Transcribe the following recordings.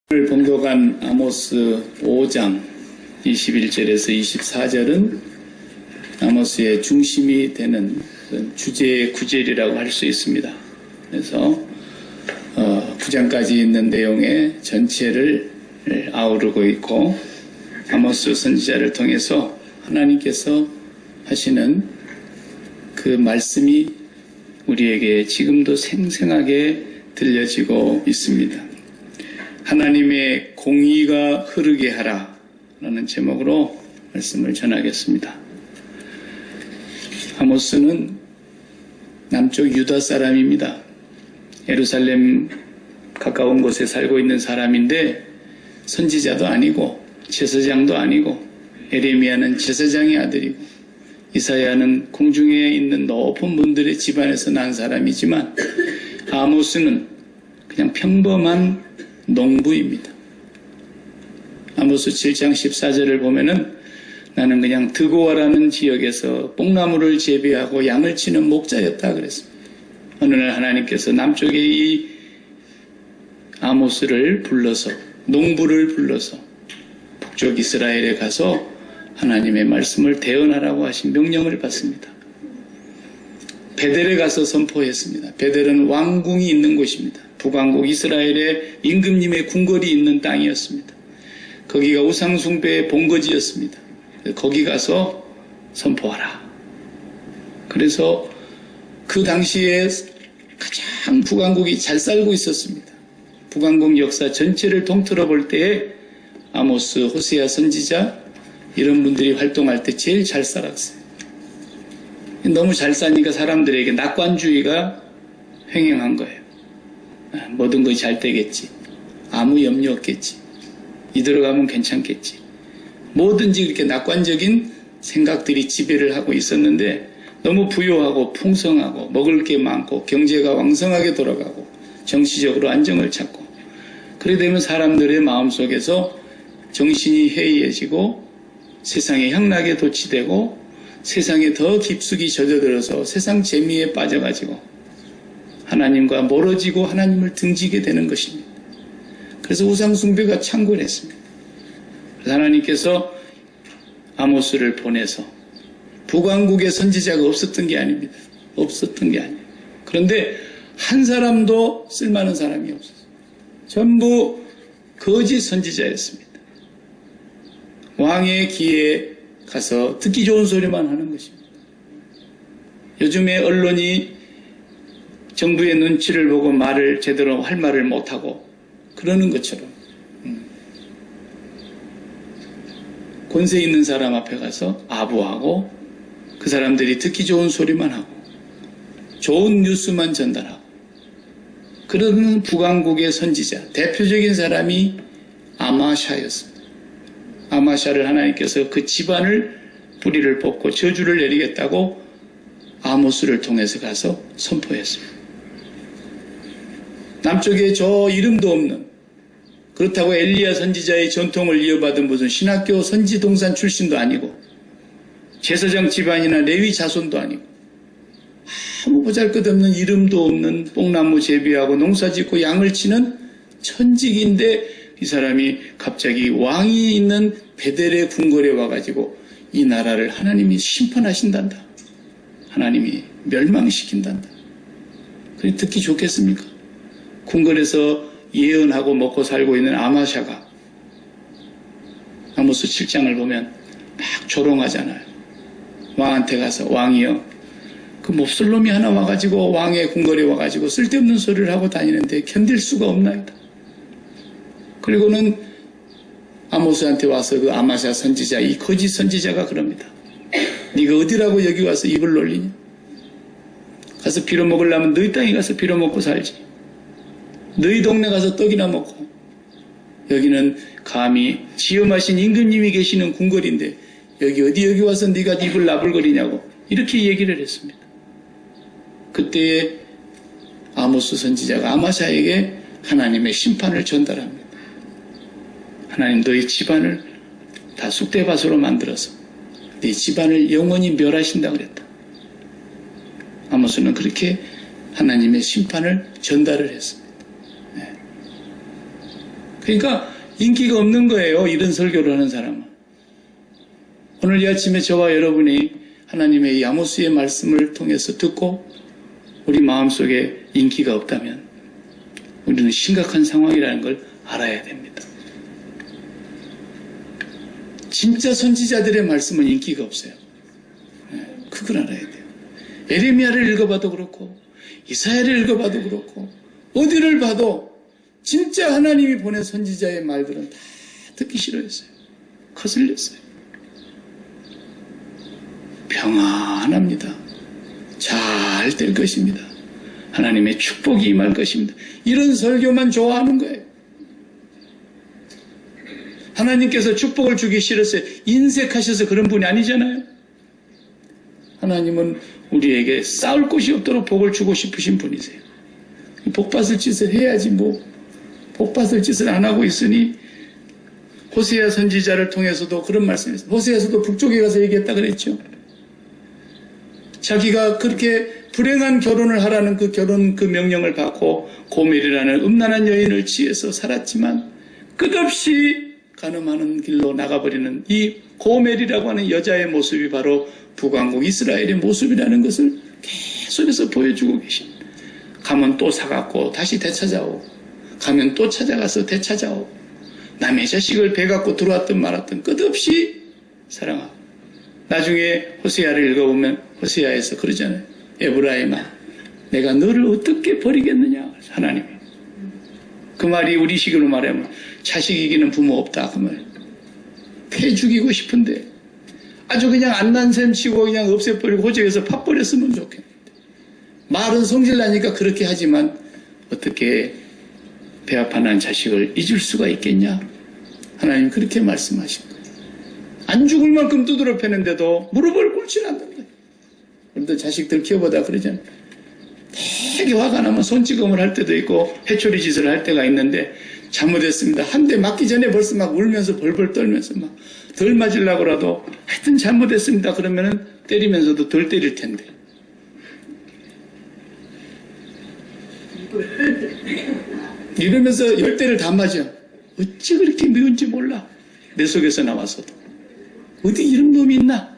오늘 봉독한 아모스 5장 21절에서 24절은 아모스의 중심이 되는 주제의 구절이라고 할 수 있습니다. 그래서 9장까지 있는 내용의 전체를 아우르고 있고, 아모스 선지자를 통해서 하나님께서 하시는 그 말씀이 우리에게 지금도 생생하게 들려지고 있습니다. 하나님의 공의가 흐르게 하라 라는 제목으로 말씀을 전하겠습니다. 아모스는 남쪽 유다 사람입니다. 예루살렘 가까운 곳에 살고 있는 사람인데 선지자도 아니고 제사장도 아니고, 에레미야는 제사장의 아들이고 이사야는 궁중에 있는 높은 분들의 집안에서 난 사람이지만, 아모스는 그냥 평범한 농부입니다. 아모스 7장 14절을 보면은 나는 그냥 드고아라는 지역에서 뽕나무를 재배하고 양을 치는 목자였다 그랬습니다. 어느 날 하나님께서 남쪽에 이 아모스를 불러서, 농부를 불러서 북쪽 이스라엘에 가서 하나님의 말씀을 대언하라고 하신 명령을 받습니다. 베델에 가서 선포했습니다. 베델은 왕궁이 있는 곳입니다. 북왕국 이스라엘의 임금님의 궁궐이 있는 땅이었습니다. 거기가 우상숭배의 본거지였습니다. 거기 가서 선포하라. 그래서 그 당시에 가장 북왕국이 잘 살고 있었습니다. 북왕국 역사 전체를 통틀어 볼 때에 아모스, 호세아 선지자 이런 분들이 활동할 때 제일 잘 살았어요. 너무 잘 사니까 사람들에게 낙관주의가 횡행한 거예요. 모든 것이 잘 되겠지, 아무 염려 없겠지, 이대로 가면 괜찮겠지, 뭐든지 그렇게 낙관적인 생각들이 지배를 하고 있었는데, 너무 부유하고 풍성하고 먹을 게 많고 경제가 왕성하게 돌아가고 정치적으로 안정을 찾고, 그래 되면 사람들의 마음속에서 정신이 해이해지고 세상의 향락에 도취되고 세상에 더 깊숙이 젖어들어서 세상 재미에 빠져가지고 하나님과 멀어지고 하나님을 등지게 되는 것입니다. 그래서 우상숭배가 창궐했습니다. 그래서 하나님께서 아모스를 보내서, 북왕국에 선지자가 없었던 게 아닙니다. 없었던 게 아니에요. 그런데 한 사람도 쓸만한 사람이 없었어요. 전부 거짓 선지자였습니다. 왕의 귀에 가서 듣기 좋은 소리만 하는 것입니다. 요즘에 언론이 정부의 눈치를 보고 말을 제대로 할 말을 못하고 그러는 것처럼, 권세 있는 사람 앞에 가서 아부하고 그 사람들이 듣기 좋은 소리만 하고 좋은 뉴스만 전달하고, 그러는 북왕국의 선지자 대표적인 사람이 아마샤였습니다. 아마샤를 하나님께서 그 집안을 뿌리를 뽑고 저주를 내리겠다고 아모스를 통해서 가서 선포했습니다. 남쪽에 저 이름도 없는, 그렇다고 엘리야 선지자의 전통을 이어받은 무슨 신학교 선지동산 출신도 아니고 제사장 집안이나 레위 자손도 아니고 아무 보잘것없는 이름도 없는 뽕나무 재배하고 농사짓고 양을 치는 천직인데, 이 사람이 갑자기 왕이 있는 베델의 궁궐에 와가지고 이 나라를 하나님이 심판하신단다, 하나님이 멸망시킨단다. 그게 듣기 좋겠습니까? 궁궐에서 예언하고 먹고 살고 있는 아마샤가 아모스 7장을 보면 막 조롱하잖아요. 왕한테 가서, 왕이여, 그 몹쓸 놈이 하나 와가지고 왕의 궁궐에 와가지고 쓸데없는 소리를 하고 다니는데 견딜 수가 없나이다. 그리고는 아모스한테 와서 그 아마샤 선지자, 이 거짓 선지자가 그럽니다. 네가 어디라고 여기 와서 입을 놀리냐? 가서 빌어먹으려면 너희 땅에 가서 빌어먹고 살지. 너희 동네 가서 떡이나 먹고, 여기는 감히 지엄하신 임금님이 계시는 궁궐인데 여기 와서 네가 입을 나불거리냐고 이렇게 얘기를 했습니다. 그때에 아모스 선지자가 아마샤에게 하나님의 심판을 전달합니다. 하나님, 너희 집안을 다 쑥대밭으로 만들어서 네 집안을 영원히 멸하신다 그랬다. 아모스는 그렇게 하나님의 심판을 전달을 했습니다. 그러니까 인기가 없는 거예요. 이런 설교를 하는 사람은. 오늘 이 아침에 저와 여러분이 하나님의 이 아모스의 말씀을 통해서 듣고 우리 마음속에 인기가 없다면 우리는 심각한 상황이라는 걸 알아야 됩니다. 진짜 선지자들의 말씀은 인기가 없어요. 그걸 알아야 돼요. 에레미야를 읽어봐도 그렇고 이사야를 읽어봐도 그렇고 어디를 봐도 진짜 하나님이 보낸 선지자의 말들은 다 듣기 싫어했어요. 거슬렸어요. 평안합니다. 잘 될 것입니다. 하나님의 축복이 임할 것입니다. 이런 설교만 좋아하는 거예요. 하나님께서 축복을 주기 싫었어요. 인색하셔서 그런 분이 아니잖아요. 하나님은 우리에게 싸울 곳이 없도록 복을 주고 싶으신 분이세요. 복받을 짓을 해야지 뭐 복받을 짓을 안 하고 있으니 호세아 선지자를 통해서도 그런 말씀했어요. 호세아서도 북쪽에 가서 얘기했다 그랬죠. 자기가 그렇게 불행한 결혼을 하라는 그 결혼 그 명령을 받고 고멜이라는 음란한 여인을 취해서 살았지만 끝없이 간음하는 길로 나가버리는 이 고멜이라고 하는 여자의 모습이 바로 북왕국 이스라엘의 모습이라는 것을 계속해서 보여주고 계십니다. 가면 또 사갖고 다시 되찾아오고 가면 또 찾아가서 되찾아오고 남의 자식을 배갖고 들어왔든 말았든 끝없이 사랑하고 나중에 호세아를 읽어보면 호세아에서 그러잖아요. 에브라임아 내가 너를 어떻게 버리겠느냐 하나님이. 그 말이 우리식으로 말하면 자식 이기는 부모 없다 그 말. 패 죽이고 싶은데 아주 그냥 안 난 셈 치고 그냥 없애버리고 호적에서 팥버렸으면 좋겠는데 말은 성질나니까 그렇게 하지만 어떻게 배아파 난 자식을 잊을 수가 있겠냐. 하나님 그렇게 말씀하신 거예요. 안 죽을 만큼 두드러 패는데도 무릎을 꿇지 않는다. 그런데 자식들 키워보다 그러잖아요. 되게 화가 나면 손찌검을 할 때도 있고 회초리 짓을 할 때가 있는데 잘못했습니다. 한 대 맞기 전에 벌써 막 울면서 벌벌 떨면서 막 덜 맞으려고라도 하여튼 잘못했습니다. 그러면은 때리면서도 덜 때릴 텐데. 이러면서 10대를 다 맞아. 어찌 그렇게 미운지 몰라. 내 속에서 나와서도. 어디 이런 놈이 있나?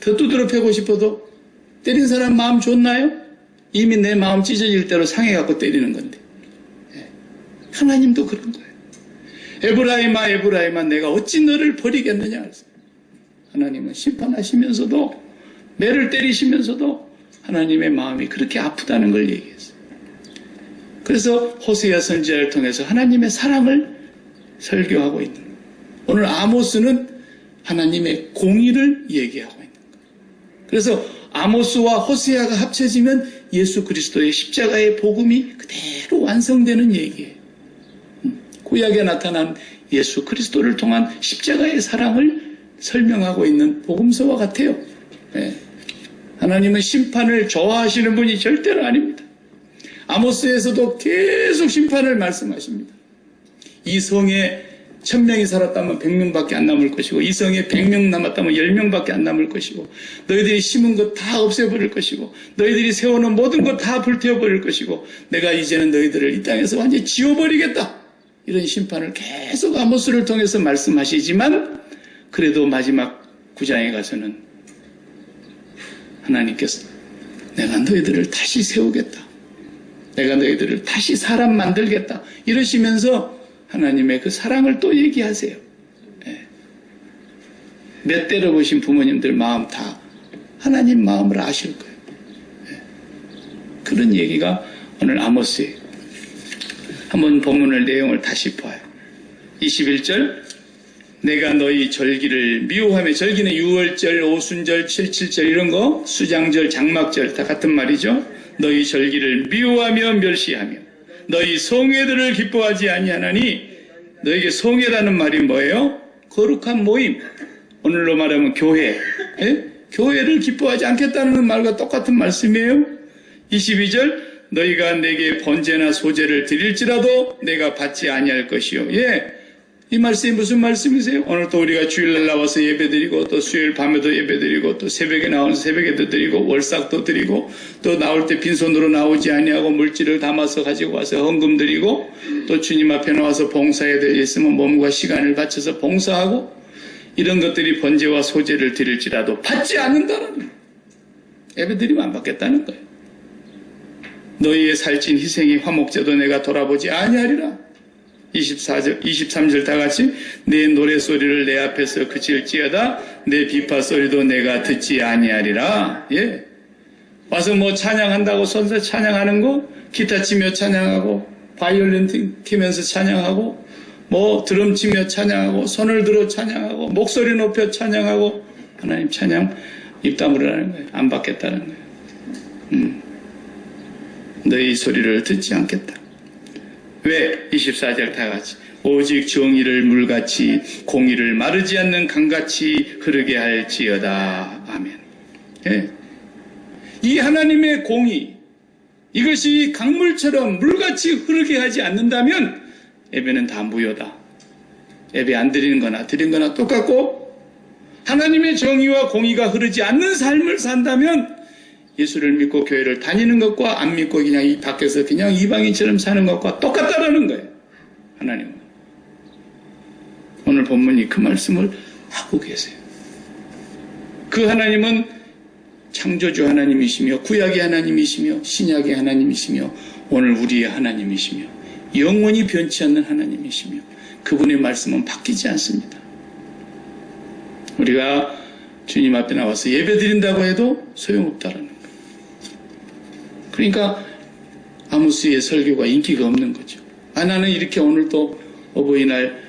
더 두드러 패고 싶어도 때린 사람 마음 좋나요? 이미 내 마음 찢어질 대로 상해갖고 때리는 건데. 하나님도 그런 거예요. 에브라임아 에브라임아 내가 어찌 너를 버리겠느냐. 하나님은 심판하시면서도 매를 때리시면서도 하나님의 마음이 그렇게 아프다는 걸 얘기했어요. 그래서 호세아 선지자를 통해서 하나님의 사랑을 설교하고 있는 거예요. 오늘 아모스는 하나님의 공의를 얘기하고 있는 거예요. 그래서 아모스와 호세아가 합쳐지면 예수 그리스도의 십자가의 복음이 그대로 완성되는 얘기예요. 구약에 나타난 예수 그리스도를 통한 십자가의 사랑을 설명하고 있는 복음서와 같아요. 네. 하나님은 심판을 좋아하시는 분이 절대로 아닙니다. 아모스에서도 계속 심판을 말씀하십니다. 이 성에 1000명이 살았다면 100명밖에 안 남을 것이고 이 성에 100명 남았다면 10명밖에 안 남을 것이고 너희들이 심은 것 다 없애버릴 것이고 너희들이 세워놓은 모든 것 다 불태워버릴 것이고 내가 이제는 너희들을 이 땅에서 완전히 지워버리겠다. 이런 심판을 계속 아모스를 통해서 말씀하시지만 그래도 마지막 9장에 가서는 하나님께서 내가 너희들을 다시 세우겠다. 내가 너희들을 다시 사람 만들겠다. 이러시면서 하나님의 그 사랑을 또 얘기하세요. 몇 때려보신 부모님들 마음 다 하나님 마음을 아실 거예요. 그런 얘기가 오늘 아모스예요. 한번 본문을 내용을 다시 봐요. 21절 내가 너희 절기를 미워하며 절기는 유월절, 오순절, 칠칠절 이런 거 수장절, 장막절 다 같은 말이죠. 너희 절기를 미워하며 멸시하며 너희 성회들을 기뻐하지 아니하나니 너에게 성회라는 말이 뭐예요? 거룩한 모임. 오늘로 말하면 교회. 교회를 기뻐하지 않겠다는 말과 똑같은 말씀이에요. 22절 너희가 내게 번제나 소제를 드릴지라도 내가 받지 아니할 것이요. 이 말씀이 무슨 말씀이세요? 오늘 또 우리가 주일날 나와서 예배드리고 또 수요일 밤에도 예배드리고 또 새벽에 나와서 새벽에도 드리고 월삭도 드리고 또 나올 때 빈손으로 나오지 아니하고 물질을 담아서 가지고 와서 헌금 드리고 또 주님 앞에 나와서 봉사해야 될 일 있으면 몸과 시간을 바쳐서 봉사하고 이런 것들이 번제와 소제를 드릴지라도 받지 않는다라는 거예요. 예배드리면 안 받겠다는 거예요. 너희의 살찐 희생이 화목제도 내가 돌아보지 아니하리라. 24절, 23절 다 같이 내 노래소리를 내 앞에서 그칠지어다 내 비파소리도 내가 듣지 아니하리라. 예. 와서 뭐 찬양한다고 선서 찬양하는 거 기타 치며 찬양하고 바이올린 키면서 찬양하고 뭐 드럼 치며 찬양하고 손을 들어 찬양하고 목소리 높여 찬양하고 하나님 찬양 입 다물으라는 거예요. 안 받겠다는 거예요. 너희 소리를 듣지 않겠다. 왜? 24절 다 같이 오직 정의를 물같이 공의를 마르지 않는 강같이 흐르게 할지어다. 아멘. 예. 이 하나님의 공의 이것이 강물처럼 물같이 흐르게 하지 않는다면 예배는 다 무효다. 예배 안 드리는 거나 드린 거나 똑같고 하나님의 정의와 공의가 흐르지 않는 삶을 산다면 예수를 믿고 교회를 다니는 것과 안 믿고 그냥 이 밖에서 그냥 이방인처럼 사는 것과 똑같다라는 거예요. 하나님은. 오늘 본문이 그 말씀을 하고 계세요. 그 하나님은 창조주 하나님이시며 구약의 하나님이시며 신약의 하나님이시며 오늘 우리의 하나님이시며 영원히 변치 않는 하나님이시며 그분의 말씀은 바뀌지 않습니다. 우리가 주님 앞에 나와서 예배 드린다고 해도 소용없다라는 거예요. 그러니까 아무스의 설교가 인기가 없는 거죠. 나는 이렇게 오늘 또 어버이날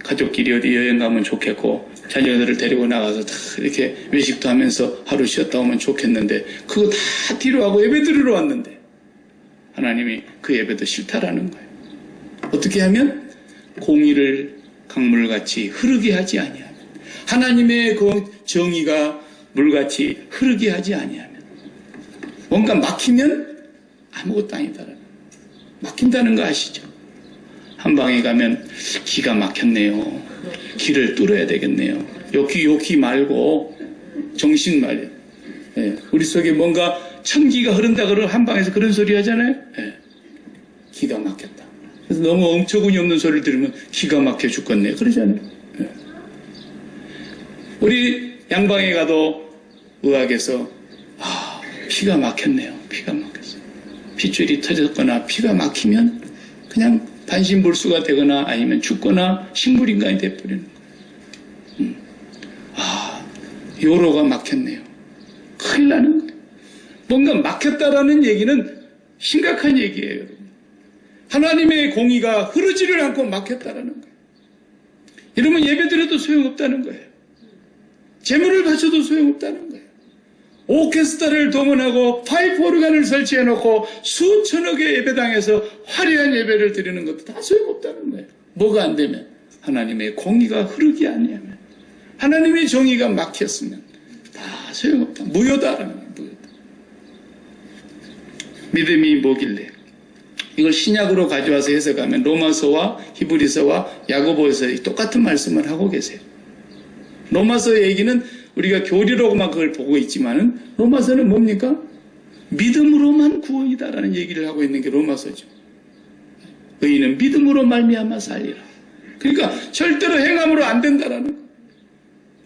가족끼리 어디 여행 가면 좋겠고 자녀들을 데리고 나가서 다 이렇게 외식도 하면서 하루 쉬었다 오면 좋겠는데 그거 다 뒤로 하고 예배 드리러 왔는데 하나님이 그 예배도 싫다라는 거예요. 어떻게 하면 공의를 강물같이 흐르게 하지 아니하면 하나님의 그 정의가 물같이 흐르게 하지 아니하면 뭔가 막히면 아무것도 아니다라는 막힌다는 거 아시죠? 한 방에 가면 기가 막혔네요. 길을 뚫어야 되겠네요. 요기 말고 정신 말이에요. 예, 우리 속에 뭔가 천기가 흐른다 그러면 한 방에서 그런 소리 하잖아요. 예, 기가 막혔다. 그래서 너무 엄처구니 없는 소리를 들으면 기가 막혀 죽겠네 그러잖아요. 예. 우리 양방에 가도 의학에서 피가 막혔네요. 피가 막혔어요. 핏줄이 터졌거나 피가 막히면 그냥 반신불수가 되거나 아니면 죽거나 식물인간이 돼버리는 거예요. 요로가 막혔네요. 큰일 나는 거예요. 뭔가 막혔다라는 얘기는 심각한 얘기예요. 여러분. 하나님의 공의가 흐르지를 않고 막혔다라는 거예요. 이러면 예배드려도 소용없다는 거예요. 재물을 바쳐도 소용없다는 거예요. 오케스트라를 동원하고 파이프 오르간을 설치해놓고 수천억의 예배당에서 화려한 예배를 드리는 것도 다 소용없다는 거예요. 뭐가 안 되면 하나님의 공의가 흐르지 아니하면 하나님의 정의가 막혔으면 다 소용없다. 무효다라는 거예요. 무효다. 믿음이 뭐길래 이걸 신약으로 가져와서 해석하면 로마서와 히브리서와 야고보서 똑같은 말씀을 하고 계세요. 로마서의 얘기는 우리가 교리로만 그걸 보고 있지만은 로마서는 뭡니까? 믿음으로만 구원이다라는 얘기를 하고 있는 게 로마서죠. 의인은 믿음으로 말미암아 살리라. 그러니까 절대로 행함으로 안 된다라는 거예요.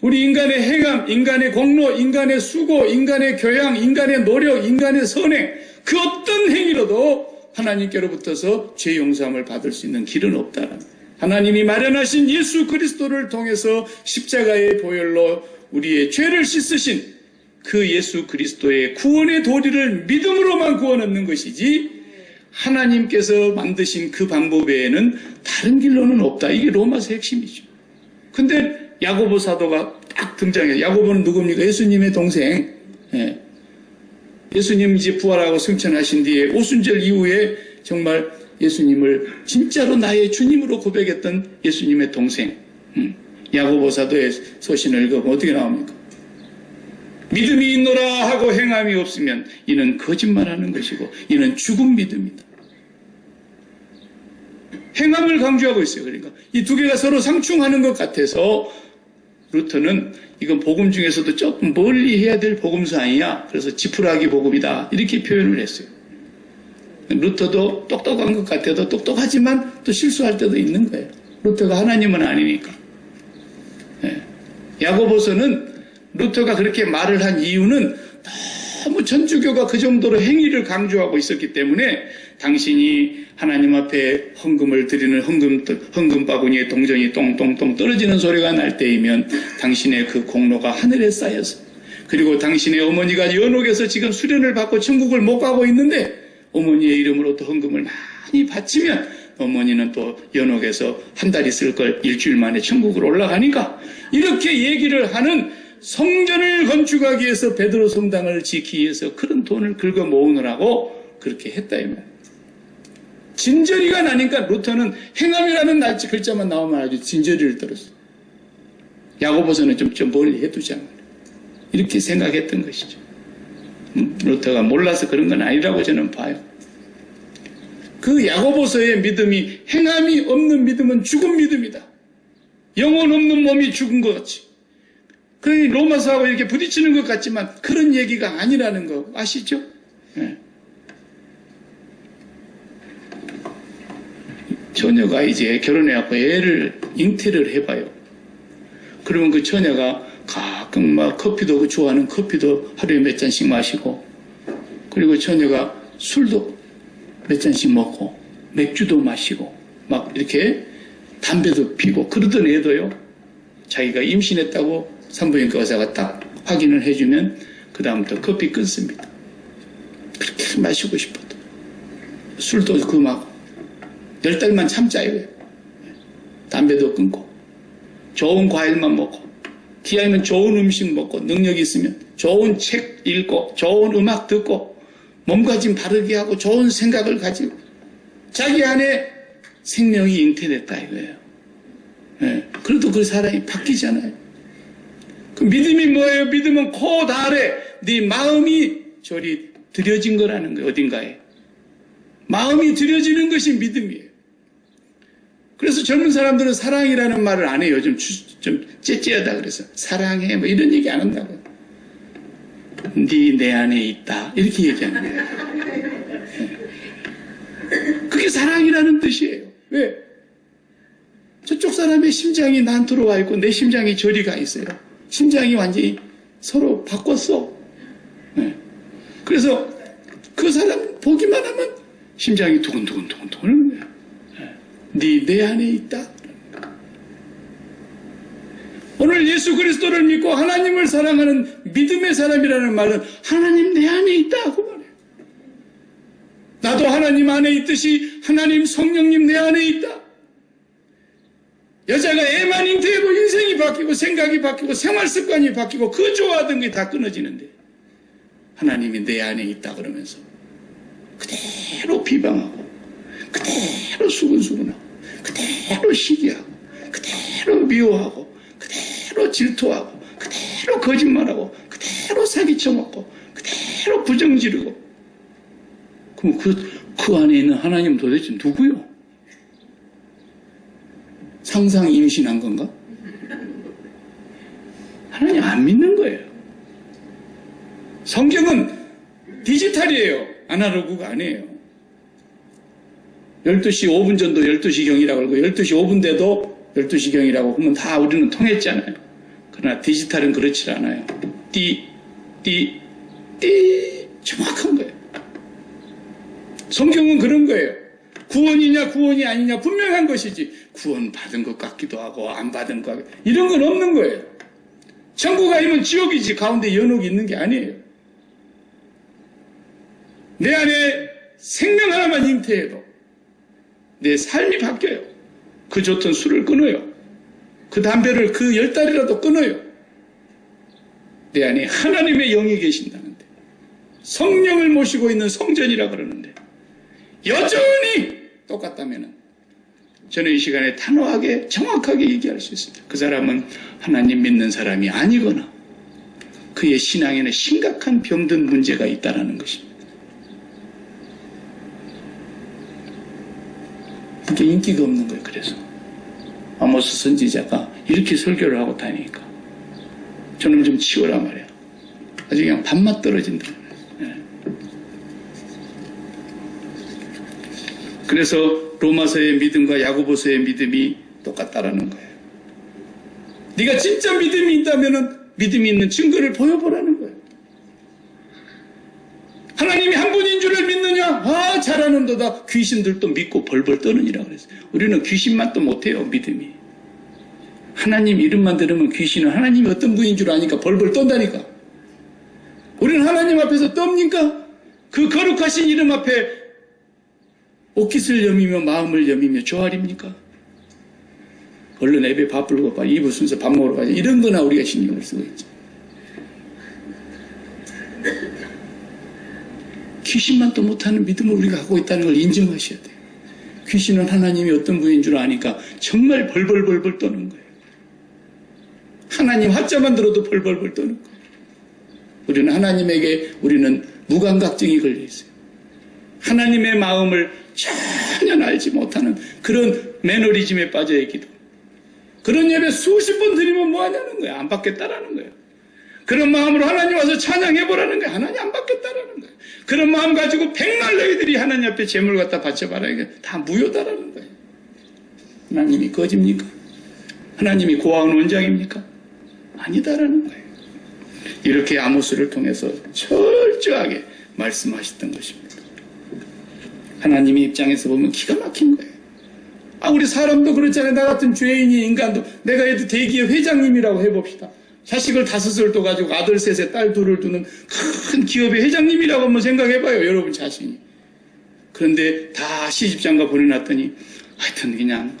우리 인간의 행함, 인간의 공로, 인간의 수고, 인간의 교양, 인간의 노력, 인간의 선행 그 어떤 행위로도 하나님께로부터서 죄 용서함을 받을 수 있는 길은 없다라는 거예요. 하나님이 마련하신 예수 그리스도를 통해서 십자가의 보혈로 우리의 죄를 씻으신 그 예수 그리스도의 구원의 도리를 믿음으로만 구원 얻는 것이지 하나님께서 만드신 그 방법 외에는 다른 길로는 없다. 이게 로마서 핵심이죠. 근데 야고보 사도가 딱 등장해요. 야고보는 누굽니까? 예수님의 동생. 예수님 이제 부활하고 승천하신 뒤에 오순절 이후에 정말 예수님을 진짜로 나의 주님으로 고백했던 예수님의 동생. 야고보 사도의 서신을 읽으면 어떻게 나옵니까? 믿음이 있노라 하고 행함이 없으면 이는 거짓말하는 것이고 이는 죽은 믿음이다. 행함을 강조하고 있어요. 그러니까 이 두 개가 서로 상충하는 것 같아서 루터는 이건 복음 중에서도 조금 멀리 해야 될 복음서 아니냐. 그래서 지푸라기 복음이다. 이렇게 표현을 했어요. 루터도 똑똑한 것 같아도 똑똑하지만 또 실수할 때도 있는 거예요. 루터가 하나님은 아니니까. 네. 야고보서는 루터가 그렇게 말을 한 이유는 너무 천주교가 그 정도로 행위를 강조하고 있었기 때문에 당신이 하나님 앞에 헌금을 드리는 헌금 바구니에 동전이 똥똥똥 떨어지는 소리가 날 때이면 당신의 그 공로가 하늘에 쌓여서, 그리고 당신의 어머니가 연옥에서 지금 수련을 받고 천국을 못 가고 있는데 어머니의 이름으로 또 헌금을 많이 바치면 어머니는 또 연옥에서 한 달 있을 걸 일주일 만에 천국으로 올라가니까, 이렇게 얘기를 하는 성전을 건축하기 위해서 베드로 성당을 짓기 위해서 그런 돈을 긁어 모으느라고 그렇게 했다 이 말이에요. 진저리가 나니까 루터는 행함이라는 글자만 나오면 아주 진저리를 떨었어요. 야고보서는 좀 멀리 해두자. 이렇게 생각했던 것이죠. 루터가 몰라서 그런 건 아니라고 저는 봐요. 그 야고보서의 믿음이, 행함이 없는 믿음은 죽은 믿음이다. 영혼 없는 몸이 죽은 것 같이. 그 로마서하고 이렇게 부딪히는 것 같지만 그런 얘기가 아니라는 거 아시죠? 네. 처녀가 이제 결혼해갖고 애를 잉태를 해봐요. 그러면 그 처녀가 가끔 막 커피도, 좋아하는 커피도 하루에 몇 잔씩 마시고, 그리고 처녀가 술도 몇 잔씩 먹고 맥주도 마시고 막 이렇게 담배도 피고 그러던 애도요, 자기가 임신했다고 산부인과 의사가 딱 확인을 해주면 그 다음부터 커피 끊습니다. 그렇게 마시고 싶어도. 술도 그 막 10달만 참자 이거예요. 담배도 끊고 좋은 과일만 먹고, 기왕이면 좋은 음식 먹고, 능력이 있으면 좋은 책 읽고 좋은 음악 듣고 몸가짐 바르게 하고 좋은 생각을 가지고 자기 안에 생명이 잉태됐다 이거예요. 네. 그래도 그 사람이 바뀌잖아요. 그 믿음이 뭐예요? 믿음은 코 달에 네 마음이 저리 들여진 거라는 거예요. 어딘가에 마음이 들여지는 것이 믿음이에요. 그래서 젊은 사람들은 사랑이라는 말을 안 해요. 좀 째째하다 그래서 사랑해 뭐 이런 얘기 안 한다고. 네 내 안에 있다 이렇게 얘기하는 거예요. 그게 사랑이라는 뜻이에요. 왜? 저쪽 사람의 심장이 나한테로 와 있고 내 심장이 저리 가 있어요. 심장이 완전히 서로 바꿨어. 네. 그래서 그 사람 보기만 하면 심장이 두근두근두근 하는 거예요. 네 내 안에 있다. 오늘 예수 그리스도를 믿고 하나님을 사랑하는 믿음의 사람이라는 말은 하나님 내 안에 있다 그 말이에요. 나도 하나님 안에 있듯이 하나님 성령님 내 안에 있다. 여자가 애만 잉태해도 인생이 바뀌고 생각이 바뀌고 생활 습관이 바뀌고 그 좋아하던 게 다 끊어지는데 하나님이 내 안에 있다 그러면서 그대로 비방하고 그대로 수근수근하고 그대로 시기하고 그대로 미워하고 그대로 질투하고 그대로 거짓말하고 그대로 사기쳐먹고 그대로 부정 지르고, 그럼 그 안에 있는 하나님은 도대체 누구요? 상상 임신한 건가? 하나님 안 믿는 거예요. 성경은 디지털이에요. 아날로그가 아니에요. 12시 5분 전도 12시경이라고 하고 12시 5분 돼도 12시경이라고 하면 다 우리는 통했잖아요. 그러나 디지털은 그렇지 않아요. 띠 정확한 거예요. 성경은 그런 거예요. 구원이냐 구원이 아니냐 분명한 것이지 구원 받은 것 같기도 하고 안 받은 것 같기도 하고 이런 건 없는 거예요. 천국 아니면 지옥이지 가운데 연옥이 있는 게 아니에요. 내 안에 생명 하나만 잉태해도 내 삶이 바뀌어요. 그 좋던 술을 끊어요. 그 담배를 그 10달이라도 끊어요. 내 안에 하나님의 영이 계신다는데, 성령을 모시고 있는 성전이라 그러는데 여전히 똑같다면 저는 이 시간에 단호하게 정확하게 얘기할 수 있습니다. 그 사람은 하나님 믿는 사람이 아니거나 그의 신앙에는 심각한 병든 문제가 있다는 것입니다. 그게 인기가 없는 거예요. 그래서 아모스 선지자가 이렇게 설교를 하고 다니니까 저놈 좀 치워라 말이야. 아주 그냥 밥맛 떨어진다. 예. 그래서 로마서의 믿음과 야고보서의 믿음이 똑같다라는 거예요. 네가 진짜 믿음이 있다면은 믿음이 있는 증거를 보여보라는 거예요. 하나님이 한 분인 줄을 믿느냐? 아, 잘하는도다. 귀신들도 믿고 벌벌 떠느니라 그랬어요. 우리는 귀신만 또 못해요. 믿음이. 하나님 이름만 들으면 귀신은 하나님이 어떤 분인 줄 아니까 벌벌 떤다니까. 우리는 하나님 앞에서 떱니까? 그 거룩하신 이름 앞에 옷깃을 여미며 마음을 여미며 조아립니까? 얼른 애배 바쁘고 봐. 이불 순서 밥 먹으러 가자. 이런 거나 우리가 신경을 쓰고 있죠. 귀신만 또 못하는 믿음을 우리가 갖고 있다는 걸 인정하셔야 돼요. 귀신은 하나님이 어떤 분인 줄 아니까 정말 벌벌벌벌 떠는 거예요. 하나님 화자만 들어도 벌벌벌 떠는 거예요. 우리는 하나님에게 우리는 무감각증이 걸려 있어요. 하나님의 마음을 전혀 알지 못하는 그런 매너리즘에 빠져 있기도. 그런 예배 수십 번 드리면 뭐 하냐는 거야. 안 받겠다라는 거예요. 그런 마음으로 하나님 와서 찬양해보라는 거예요. 하나님 안 받겠다라는 거예요. 그런 마음 가지고 백날 너희들이 하나님 앞에 재물 갖다 바쳐봐라. 이게 다 무효다라는 거예요. 하나님이 거짓입니까? 하나님이 고아원 원장입니까? 아니다라는 거예요. 이렇게 아모스를 통해서 철저하게 말씀하셨던 것입니다. 하나님의 입장에서 보면 기가 막힌 거예요. 아, 우리 사람도 그렇잖아요. 나 같은 죄인이 인간도 내가 해도 대기업 회장님이라고 해봅시다. 자식을 5을 둬가지고 아들 3에 딸 2를 두는 큰 기업의 회장님이라고 한번 생각해봐요. 여러분 자신이. 그런데 다 시집장가 보내놨더니 하여튼 그냥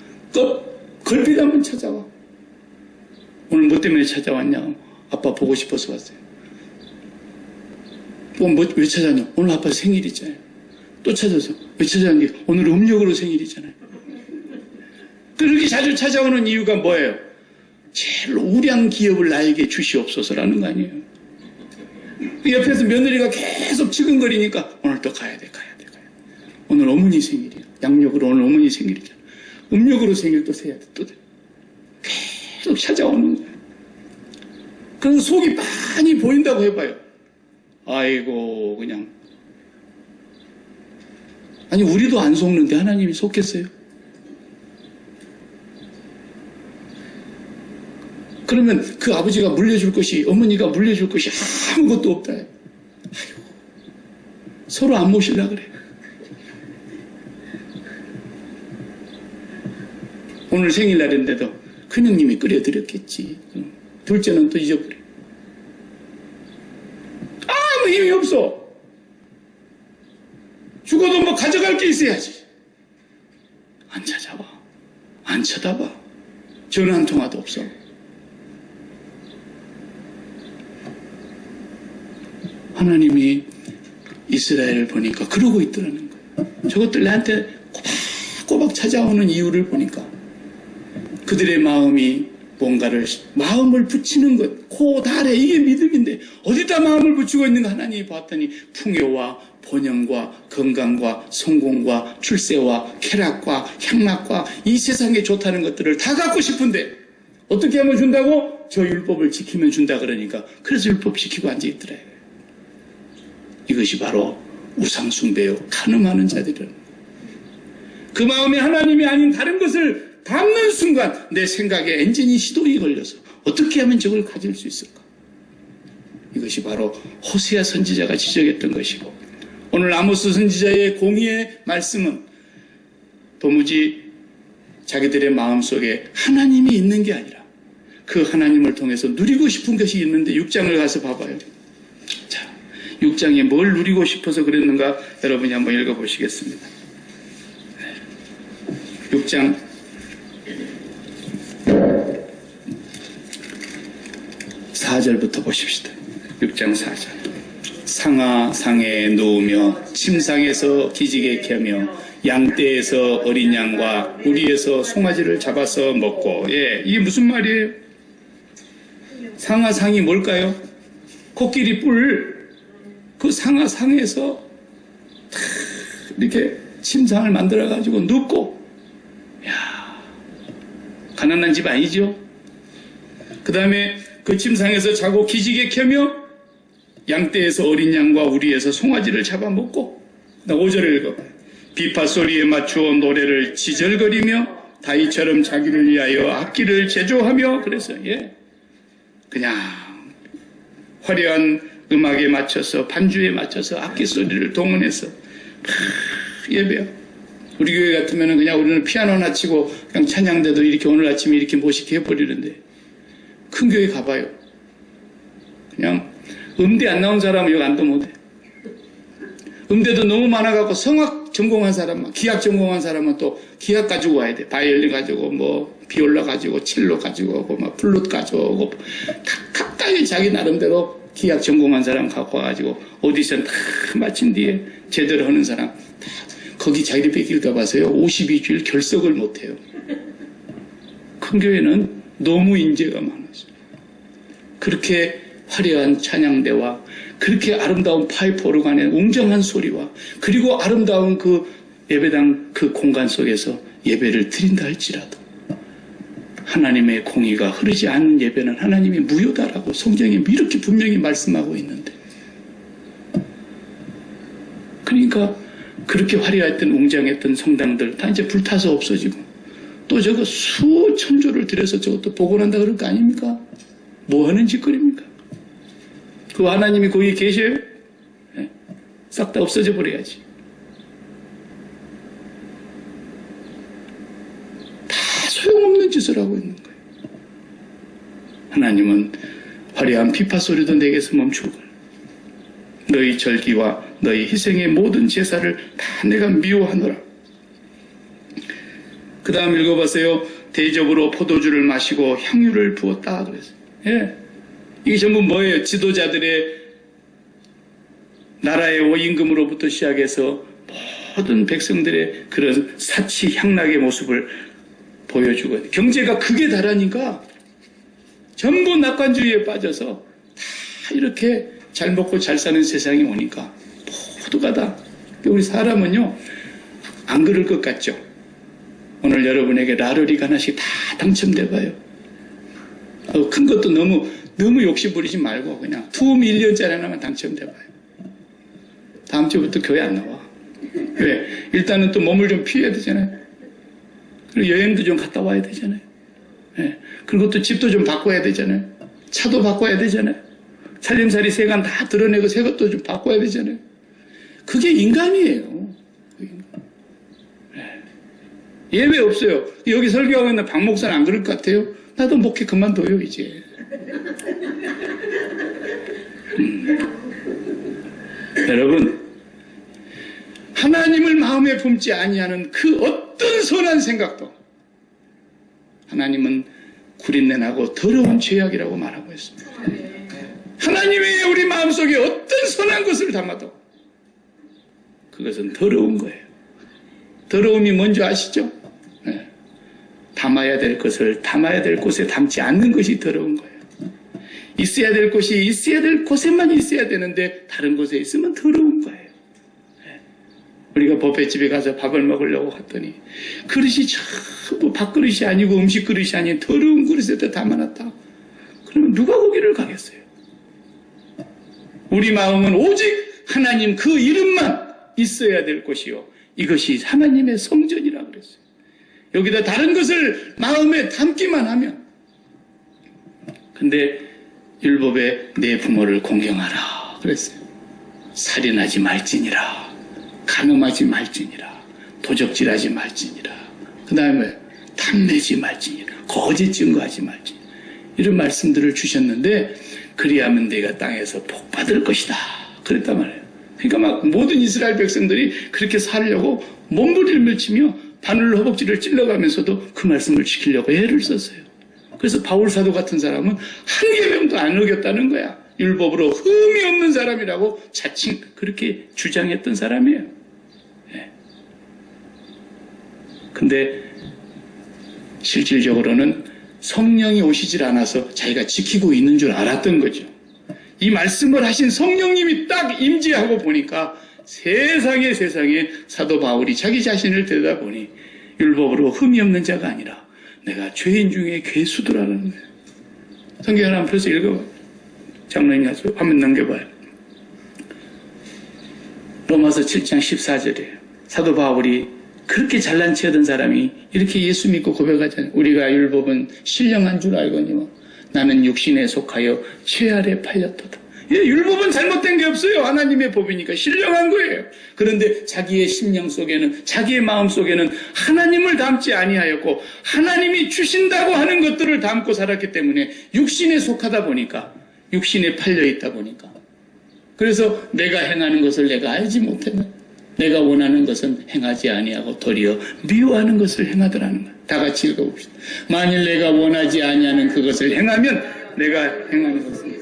걸핏 한번 찾아와. 오늘 뭐 때문에 찾아왔냐? 아빠 보고 싶어서 왔어요. 또 왜 찾아왔냐? 오늘 아빠 생일이잖아요. 또 찾아서 왜 찾아왔냐? 오늘 음력으로 생일이잖아요. 그렇게 자주 찾아오는 이유가 뭐예요? 제일 우량 기업을 나에게 주시옵소서라는 거 아니에요. 그 옆에서 며느리가 계속 지근거리니까 오늘 또 가야 돼. 오늘 어머니 생일이야. 양력으로 오늘 어머니 생일이잖아. 음력으로 생일 또 세야 돼. 또 돼. 계속 찾아오는 거예요. 그런 속이 많이 보인다고 해봐요. 아이고 그냥. 아니 우리도 안 속는데 하나님이 속겠어요? 그러면 그 아버지가 물려줄 것이, 어머니가 물려줄 것이 아무것도 없다. 아이고, 서로 안 모시려 그래. 오늘 생일날인데도 큰형님이 끓여드렸겠지. 둘째는 또 잊어버려. 아무 힘이 없어. 죽어도 뭐 가져갈 게 있어야지. 안 찾아와. 안 쳐다봐. 전화 한 통화도 없어. 하나님이 이스라엘을 보니까 그러고 있더라는 거예요. 저것들 나한테 꼬박꼬박 찾아오는 이유를 보니까 그들의 마음이 뭔가를 마음을 붙이는 것, 코, 달에 이게 믿음인데 어디다 마음을 붙이고 있는가 하나님이 봤더니 풍요와 번영과 건강과 성공과 출세와 쾌락과 향락과 이 세상에 좋다는 것들을 다 갖고 싶은데 어떻게 하면 준다고? 저 율법을 지키면 준다 그러니까 그래서 율법 지키고 앉아있더래요. 이것이 바로 우상숭배요 간음하는 자들이라는 그 마음에 하나님이 아닌 다른 것을 담는 순간 내 생각에 엔진이 시동이 걸려서 어떻게 하면 저걸 가질 수 있을까? 이것이 바로 호세아 선지자가 지적했던 것이고 오늘 아모스 선지자의 공의의 말씀은 도무지 자기들의 마음속에 하나님이 있는 게 아니라 그 하나님을 통해서 누리고 싶은 것이 있는데 6장을 가서 봐봐요. 자, 6장에 뭘 누리고 싶어서 그랬는가 여러분이 한번 읽어보시겠습니다. 6장 4절부터 보십시다. 6장 4절. 상아 상에 누우며 침상에서 기지개 켜며 양떼에서 어린 양과 우리에서 송아지를 잡아서 먹고 이게 무슨 말이에요? 상아 상이 뭘까요? 코끼리 뿔 그 상아 상에서 이렇게 침상을 만들어 가지고 눕고 가난한 집 아니죠. 그 다음에 그 침상에서 자고 기지개 켜며 양떼에서 어린 양과 우리에서 송아지를 잡아먹고, 5절을 읽어봐요. 비파 소리에 맞추어 노래를 지절거리며 다이처럼 자기를 위하여 악기를 제조하며, 그래서 그냥 화려한 음악에 맞춰서, 반주에 맞춰서 악기 소리를 동원해서 예배요. 우리 교회 같으면 그냥 우리는 피아노 하나 치고 그냥 찬양대도 이렇게 오늘 아침에 이렇게 멋있게 해버리는데, 큰 교회 가봐요. 그냥 음대 안 나온 사람은 여기 앉도 못해. 음대도 너무 많아갖고 성악 전공한 사람만, 기악 전공한 사람은 또 기악 가지고 와야 돼. 바이올린 가지고, 뭐 비올라 가지고, 첼로 가지고 오고, 막 플룻 가지고 오고, 각각의 자기 나름대로 기악 전공한 사람 갖고 와가지고 오디션 다 마친 뒤에 제대로 하는 사람 다 거기 자기를 뺏길까 봐서요 52주일 결석을 못해요. 큰 교회는 너무 인재가 많아서 그렇게 화려한 찬양대와 그렇게 아름다운 파이프 오르간의 웅장한 소리와 그리고 아름다운 그 예배당 그 공간 속에서 예배를 드린다 할지라도 하나님의 공의가 흐르지 않는 예배는 하나님이 무효다라고 성경에 이렇게 분명히 말씀하고 있는데, 그러니까 그렇게 화려했던 웅장했던 성당들 다 이제 불타서 없어지고 또 저거 수천조를 들여서 저것도 복원한다 그럴 거 아닙니까? 뭐 하는 짓거리입니까? 그 하나님이 거기 계셔요? 싹 다 없어져 버려야지. 소용없는 짓을 하고 있는 거예요. 하나님은 화려한 피파 소리도 내게서 멈추고 너희 절기와 너희 희생의 모든 제사를 다 내가 미워하노라. 그 다음 읽어보세요. 대접으로 포도주를 마시고 향유를 부었다 그랬어요. 이게 전부 뭐예요? 지도자들의 나라의 원임금으로부터 시작해서 모든 백성들의 그런 사치 향락의 모습을 보여주고, 경제가 극에 달하니까 전부 낙관주의에 빠져서 다 이렇게 잘 먹고 잘 사는 세상이 오니까 모두가 다, 우리 사람은요 안 그럴 것 같죠? 오늘 여러분에게 라르리가 하나씩 다 당첨돼봐요. 큰 것도 너무 욕심 부리지 말고 그냥 투음 1년짜리 하나만 당첨돼봐요. 다음 주부터 교회 안 나와. 왜? 일단은 또 몸을 좀 피해야 되잖아요. 그리고 여행도 좀 갔다 와야 되잖아요. 그리고 또 집도 좀 바꿔야 되잖아요. 차도 바꿔야 되잖아요. 살림살이 세간 다 드러내고 새 것도 좀 바꿔야 되잖아요. 그게 인간이에요. 예외 없어요. 여기 설교하고 있는 박 목사는 안 그럴 것 같아요? 나도 목회 그만둬요 이제. 여러분, 하나님을 마음에 품지 아니하는 그 어떤 선한 생각도 하나님은 구린내나고 더러운 죄악이라고 말하고 있습니다. 하나님의 우리 마음속에 어떤 선한 것을 담아도 그것은 더러운 거예요. 더러움이 뭔지 아시죠? 담아야 될 것을 담아야 될 곳에 담지 않는 것이 더러운 거예요. 있어야 될 곳이 있어야 될 곳에만 있어야 되는데 다른 곳에 있으면 더러운 거예요. 우리가 뷔페집에 가서 밥을 먹으려고 갔더니 그릇이 전부 밥그릇이 아니고 음식 그릇이 아닌 더러운 그릇에다 담아놨다. 그러면 누가 거기를 가겠어요? 우리 마음은 오직 하나님 그 이름만 있어야 될 곳이요, 이것이 하나님의 성전이라 그랬어요. 여기다 다른 것을 마음에 담기만 하면, 근데 율법에 내 부모를 공경하라 그랬어요. 살인하지 말지니라, 간음하지 말지니라, 도적질하지 말지니라, 그 다음에 탐내지 말지니라, 거짓 증거하지 말지니라, 이런 말씀들을 주셨는데, 그리하면 내가 땅에서 복 받을 것이다 그랬단 말이에요. 그러니까 막 모든 이스라엘 백성들이 그렇게 살려고 몸부림을 치며 바늘 허벅지를 찔러가면서도 그 말씀을 지키려고 애를 썼어요. 그래서 바울 사도 같은 사람은 한 계명도 안 어겼다는 거야. 율법으로 흠이 없는 사람이라고 자칭 그렇게 주장했던 사람이에요. 근데 실질적으로는 성령이 오시질 않아서 자기가 지키고 있는 줄 알았던 거죠. 이 말씀을 하신 성령님이 딱 임재하고 보니까 세상에 사도 바울이 자기 자신을 들여다보니 율법으로 흠이 없는 자가 아니라 내가 죄인 중에 괴수더라는 거예요. 성경 하나 벌써 읽어봐요. 장로님 가서 한번 넘겨봐요. 로마서 7장 14절이에요. 사도 바울이 그렇게 잘난 체하던 사람이 이렇게 예수 믿고 고백하잖아요. 우리가 율법은 신령한 줄 알거니와 나는 육신에 속하여 죄 아래 팔렸도다. 예, 율법은 잘못된 게 없어요. 하나님의 법이니까 신령한 거예요. 그런데 자기의 심령 속에는, 자기의 마음 속에는 하나님을 닮지 아니하였고 하나님이 주신다고 하는 것들을 담고 살았기 때문에 육신에 속하다 보니까, 육신에 팔려 있다 보니까, 그래서 내가 행하는 것을 내가 알지 못했네. 내가 원하는 것은 행하지 아니하고 도리어 미워하는 것을 행하더라는 거예요. 다 같이 읽어봅시다. 만일 내가 원하지 아니하는 그것을 행하면 내가 행하는 것은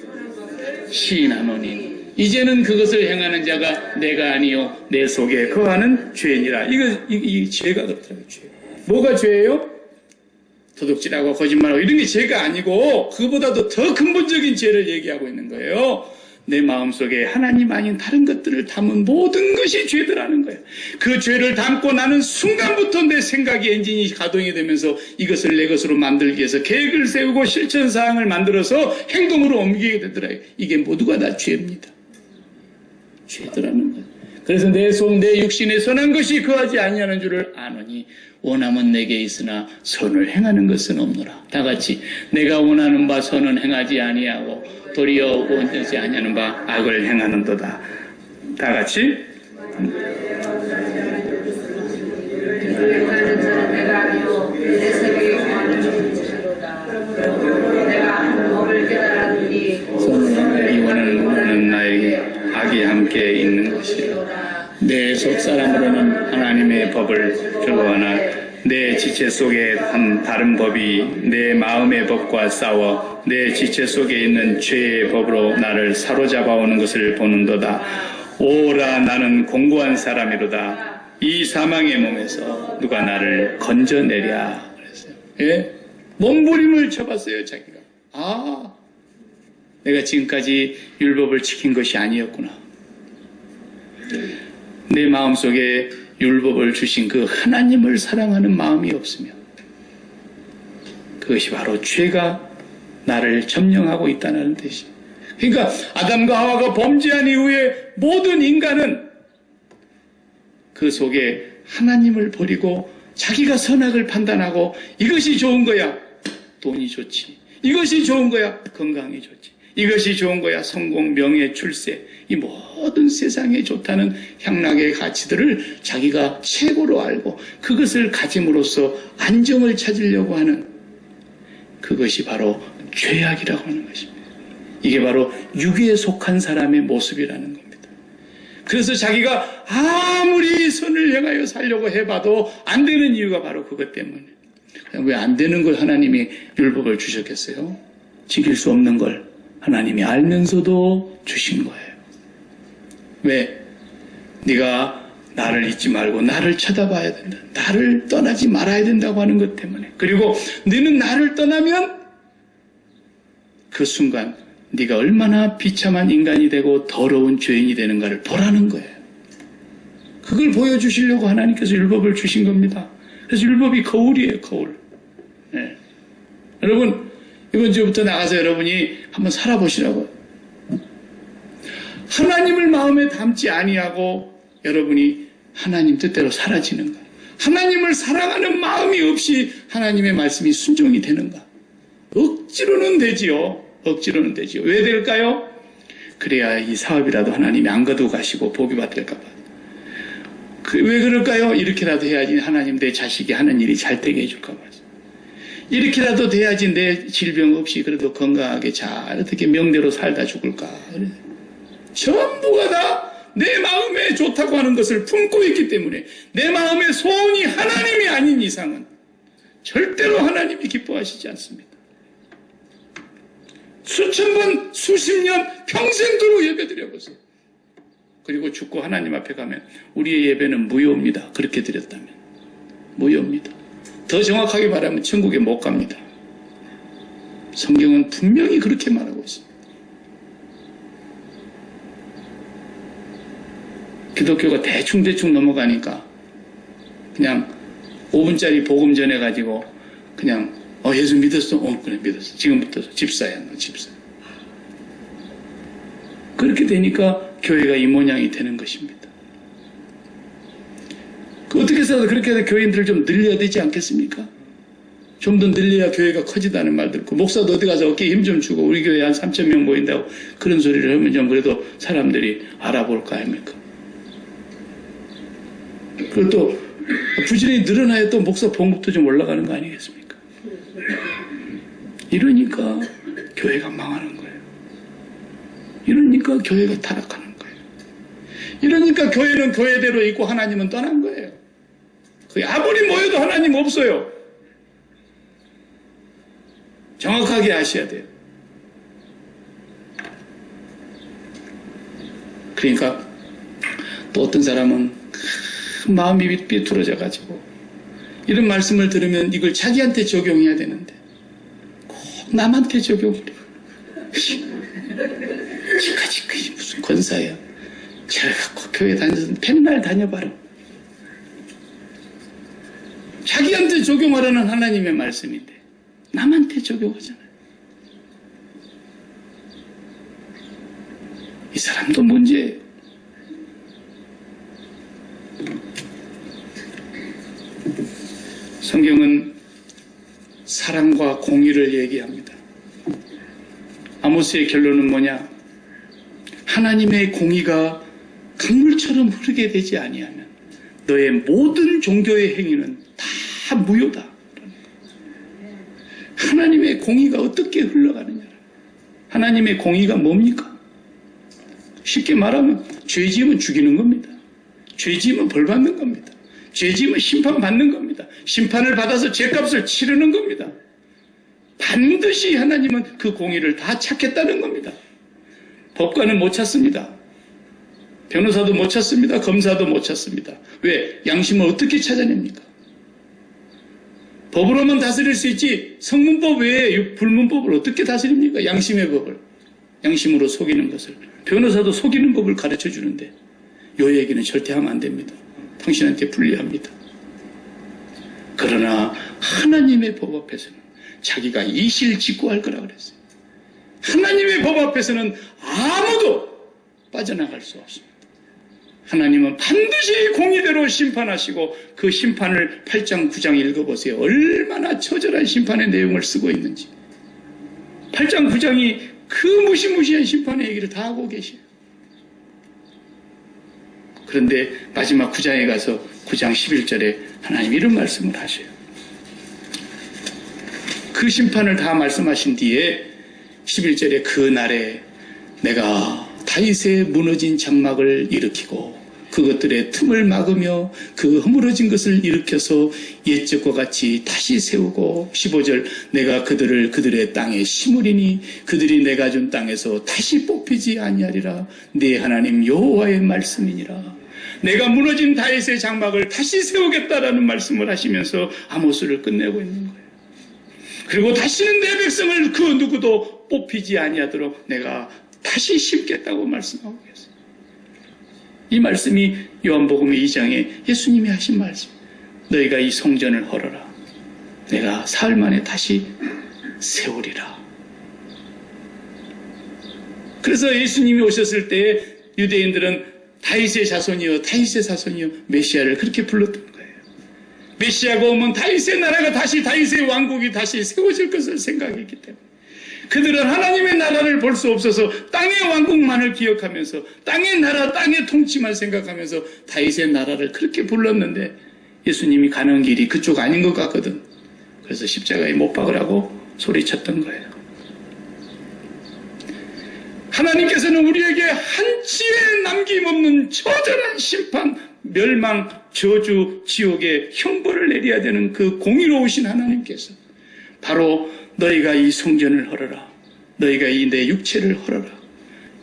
시인하노니 이제는 그것을 행하는 자가 내가 아니요 내 속에 거하는 죄니라. 이거 죄가 그렇더라고요. 죄. 뭐가 죄예요? 도둑질하고 거짓말하고 이런 게 죄가 아니고 그보다도 더 근본적인 죄를 얘기하고 있는 거예요. 내 마음속에 하나님 아닌 다른 것들을 담은 모든 것이 죄더라는 거예요. 그 죄를 담고 나는 순간부터 내 생각의 엔진이 가동이 되면서 이것을 내 것으로 만들기 위해서 계획을 세우고 실천사항을 만들어서 행동으로 옮기게 되더라고요. 이게 모두가 다 죄입니다. 죄더라는 거예요. 그래서 내 속, 내 육신에 선한 것이 거하지 아니하는 줄을 아노니 원함은 내게 있으나 선을 행하는 것은 없노라. 다 같이 내가 원하는 바 선은 행하지 아니하고 도리어 원하지 아니하는 바 악을 행하는도다. 다 같이 선을 행하기 원하는 나에게 악이 함께 있는 것이라. 내 속사람으로는 하나님의 법을 즐거워하나 내 지체 속에 한 다른 법이 내 마음의 법과 싸워 내 지체 속에 있는 죄의 법으로 나를 사로잡아오는 것을 보는도다. 오라 나는 공고한 사람이로다. 이 사망의 몸에서 누가 나를 건져내랴. 그랬어요. 예? 몸부림을 쳐봤어요. 자기가. 아, 내가 지금까지 율법을 지킨 것이 아니었구나. 내 마음속에 율법을 주신 그 하나님을 사랑하는 마음이 없으면 그것이 바로 죄가 나를 점령하고 있다는 뜻이에요. 그러니까 아담과 하와가 범죄한 이후에 모든 인간은 그 속에 하나님을 버리고 자기가 선악을 판단하고 이것이 좋은 거야 돈이 좋지, 이것이 좋은 거야 건강이 좋지, 이것이 좋은 거야 성공, 명예, 출세, 이 모든 세상에 좋다는 향락의 가치들을 자기가 최고로 알고 그것을 가짐으로써 안정을 찾으려고 하는 그것이 바로 죄악이라고 하는 것입니다. 이게 바로 육에 속한 사람의 모습이라는 겁니다. 그래서 자기가 아무리 선을 향하여 살려고 해봐도 안 되는 이유가 바로 그것 때문에. 왜 안 되는 걸 하나님이 율법을 주셨겠어요? 지킬 수 없는 걸 하나님이 알면서도 주신 거예요. 왜? 네가 나를 잊지 말고 나를 쳐다봐야 된다. 나를 떠나지 말아야 된다고 하는 것 때문에. 그리고 너는 나를 떠나면 그 순간 네가 얼마나 비참한 인간이 되고 더러운 죄인이 되는가를 보라는 거예요. 그걸 보여주시려고 하나님께서 율법을 주신 겁니다. 그래서 율법이 거울이에요. 거울. 네. 여러분 이번 주부터 나가서 여러분이 한번 살아보시라고요. 하나님을 마음에 담지 아니하고 여러분이 하나님 뜻대로 사라지는가? 하나님을 사랑하는 마음이 없이 하나님의 말씀이 순종이 되는가? 억지로는 되지요. 억지로는 되지요. 왜 될까요? 그래야 이 사업이라도 하나님이 안 가두고 가시고 복이 받을까 봐. 왜 그럴까요? 이렇게라도 해야지 하나님 내 자식이 하는 일이 잘 되게 해줄까 봐. 이렇게라도 돼야지 내 질병 없이 그래도 건강하게 잘 어떻게 명대로 살다 죽을까. 전부가 다 내 마음에 좋다고 하는 것을 품고 있기 때문에 내 마음의 소원이 하나님이 아닌 이상은 절대로 하나님이 기뻐하시지 않습니다. 수천 번, 수십 년, 평생도록 예배드려보세요. 그리고 죽고 하나님 앞에 가면 우리의 예배는 무효입니다. 그렇게 드렸다면. 무효입니다. 더 정확하게 말하면 천국에 못 갑니다. 성경은 분명히 그렇게 말하고 있습니다. 기독교가 대충 넘어가니까 그냥 5분짜리 복음 전해가지고 그냥 예수 믿었어? 그래 믿었어. 지금부터 집사야, 너 집사. 그렇게 되니까 교회가 이 모양이 되는 것입니다. 어떻게 해서 그렇게 해서 교인들을 좀 늘려야 되지 않겠습니까? 좀 더 늘려야 교회가 커지다는 말 듣고, 목사도 어디 가서 어깨에 힘 좀 주고 우리 교회 한 3,000명 모인다고 그런 소리를 하면 좀 그래도 사람들이 알아볼 거 아닙니까? 그리고 또 부지런히 늘어나야 또 목사 봉급도 좀 올라가는 거 아니겠습니까? 이러니까 교회가 망하는 거예요. 이러니까 교회가 타락하는 거예요. 이러니까 교회는 교회대로 있고 하나님은 떠난 거예요. 아무리 모여도 하나님 없어요. 정확하게 아셔야 돼요. 그러니까 또 어떤 사람은 마음이 삐뚤어져 가지고 이런 말씀을 들으면 이걸 자기한테 적용해야 되는데 꼭 남한테 적용을 해요. 지금까지 무슨 권사야. 잘 갖고 교회 다녀서 맨날 다녀봐라. 자기한테 적용하라는 하나님의 말씀인데 남한테 적용하잖아요. 이 사람도 문제예요. 성경은 사랑과 공의를 얘기합니다. 아모스의 결론은 뭐냐? 하나님의 공의가 강물처럼 흐르게 되지 아니하면 너의 모든 종교의 행위는 다 무효다. 하나님의 공의가 어떻게 흘러가느냐? 하나님의 공의가 뭡니까? 쉽게 말하면 죄 지으면 죽이는 겁니다. 죄 지으면 벌 받는 겁니다. 죄 지으면 심판받는 겁니다. 심판을 받아서 죄값을 치르는 겁니다. 반드시 하나님은 그 공의를 다 찾겠다는 겁니다. 법관은 못 찾습니다. 변호사도 못 찾습니다. 검사도 못 찾습니다. 왜? 양심을 어떻게 찾아냅니까? 법으로만 다스릴 수 있지 성문법 외에 불문법을 어떻게 다스립니까? 양심의 법을. 양심으로 속이는 것을. 변호사도 속이는 법을 가르쳐 주는데 요 얘기는 절대 하면 안 됩니다. 당신한테 불리합니다. 그러나 하나님의 법 앞에서는 자기가 이실직고할 거라 그랬어요. 하나님의 법 앞에서는 아무도 빠져나갈 수 없습니다. 하나님은 반드시 공의대로 심판하시고 그 심판을 8장 9장 읽어보세요. 얼마나 처절한 심판의 내용을 쓰고 있는지. 8장 9장이 그 무시무시한 심판의 얘기를 다 하고 계셔요. 그런데 마지막 9장에 가서 9장 11절에 하나님 이런 말씀을 하셔요. 그 심판을 다 말씀하신 뒤에 11절에 그 날에 내가 다윗의 무너진 장막을 일으키고 그것들의 틈을 막으며 그 허물어진 것을 일으켜서 옛적과 같이 다시 세우고 15절 내가 그들을 그들의 땅에 심으리니 그들이 내가 준 땅에서 다시 뽑히지 아니하리라. 네 하나님 여호와의 말씀이니라. 내가 무너진 다윗의 장막을 다시 세우겠다라는 말씀을 하시면서 아모스를 끝내고 있는 거예요. 그리고 다시는 내 백성을 그 누구도 뽑히지 아니하도록 내가 다시 심겠다고 말씀하고 계세요. 이 말씀이 요한복음 2장에 예수님이 하신 말씀. 너희가 이 성전을 헐어라. 내가 사흘 만에 다시 세우리라. 그래서 예수님이 오셨을 때 유대인들은 다윗의 자손이여 다윗의 자손이여 메시아를 그렇게 불렀던 거예요. 메시아가 오면 다윗의 나라가 다시 다윗의 왕국이 다시 세워질 것을 생각했기 때문에 그들은 하나님의 나라를 볼 수 없어서 땅의 왕국만을 기억하면서 땅의 나라, 땅의 통치만 생각하면서 다윗의 나라를 그렇게 불렀는데 예수님이 가는 길이 그쪽 아닌 것 같거든. 그래서 십자가에 못 박으라고 소리쳤던 거예요. 하나님께서는 우리에게 한치의 남김없는 처절한 심판, 멸망, 저주, 지옥의 형벌을 내려야 되는 그 공의로우신 하나님께서 바로 너희가 이 성전을 헐어라. 너희가 이 내 육체를 헐어라.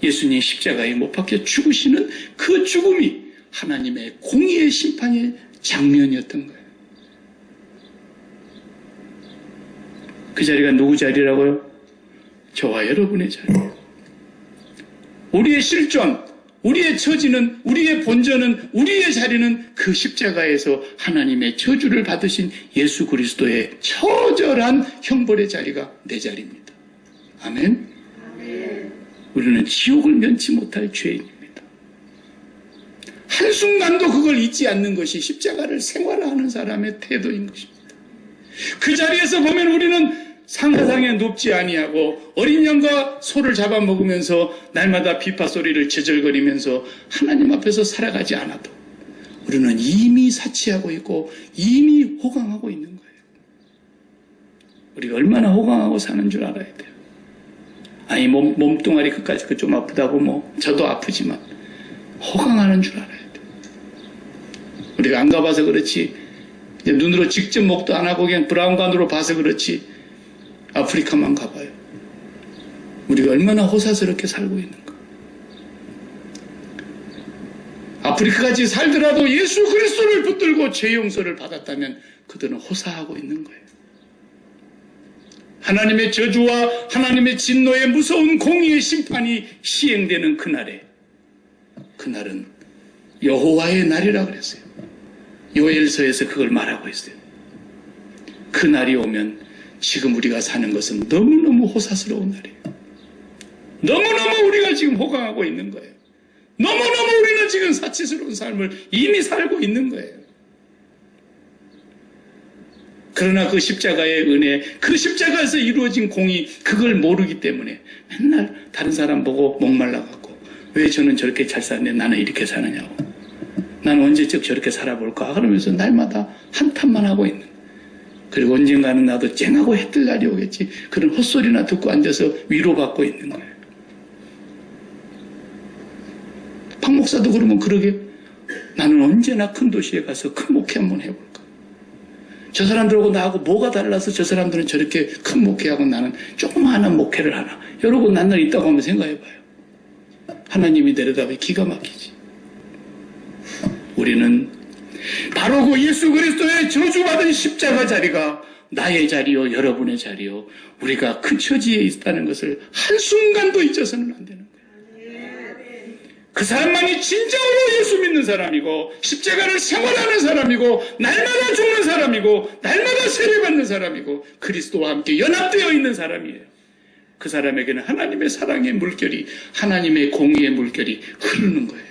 예수님 십자가에 못 박혀 죽으시는 그 죽음이 하나님의 공의의 심판의 장면이었던 거예요. 그 자리가 누구 자리라고요? 저와 여러분의 자리예요. 우리의 실존, 우리의 처지는, 우리의 본전은, 우리의 자리는 그 십자가에서 하나님의 저주를 받으신 예수 그리스도의 처절한 형벌의 자리가 내 자리입니다. 아멘? 우리는 지옥을 면치 못할 죄인입니다. 한순간도 그걸 잊지 않는 것이 십자가를 생활하는 사람의 태도인 것입니다. 그 자리에서 보면 우리는 상하상에 눕지 아니하고 어린 양과 소를 잡아먹으면서 날마다 비파 소리를 저절거리면서 하나님 앞에서 살아가지 않아도 우리는 이미 사치하고 있고 이미 호강하고 있는 거예요. 우리가 얼마나 호강하고 사는 줄 알아야 돼요. 아니 몸뚱아리 끝까지 좀 아프다고 저도 아프지만 호강하는 줄 알아야 돼요. 우리가 안 가봐서 그렇지 눈으로 직접 목도 안 하고 그냥 브라운관으로 봐서 그렇지 아프리카만 가봐요. 우리가 얼마나 호사스럽게 살고 있는가. 아프리카같이 살더라도 예수 그리스도를 붙들고 죄 용서를 받았다면 그들은 호사하고 있는 거예요. 하나님의 저주와 하나님의 진노의 무서운 공의의 심판이 시행되는 그날은 여호와의 날이라 그랬어요. 요엘서에서 그걸 말하고 있어요. 그날이 오면 지금 우리가 사는 것은 너무너무 호사스러운 날이에요. 너무너무 우리가 지금 호강하고 있는 거예요. 너무너무 우리는 지금 사치스러운 삶을 이미 살고 있는 거예요. 그러나 그 십자가의 은혜, 그 십자가에서 이루어진 공의, 그걸 모르기 때문에 맨날 다른 사람 보고 목말라갖고 왜 저는 저렇게 잘 사는데 나는 이렇게 사느냐고, 나는 언제적 저렇게 살아볼까 그러면서 날마다 한탄만 하고 있는, 그리고 언젠가는 나도 쨍하고 해뜰 날이 오겠지, 그런 헛소리나 듣고 앉아서 위로받고 있는 거예요. 박 목사도 그러면 그러게, 나는 언제나 큰 도시에 가서 큰 목회 한번 해볼까. 저 사람들하고 나하고 뭐가 달라서 저 사람들은 저렇게 큰 목회하고 나는 조그마한 목회를 하나. 여러분 난날 있다고 한번 생각해봐요. 하나님이 내려다보면 기가 막히지. 우리는 바로 그 예수 그리스도의 저주받은 십자가 자리가 나의 자리요, 여러분의 자리요, 우리가 그 처지에 있다는 것을 한순간도 잊어서는 안 되는 거예요. 그 사람만이 진정으로 예수 믿는 사람이고 십자가를 생활하는 사람이고 날마다 죽는 사람이고 날마다 세례받는 사람이고 그리스도와 함께 연합되어 있는 사람이에요. 그 사람에게는 하나님의 사랑의 물결이, 하나님의 공의의 물결이 흐르는 거예요.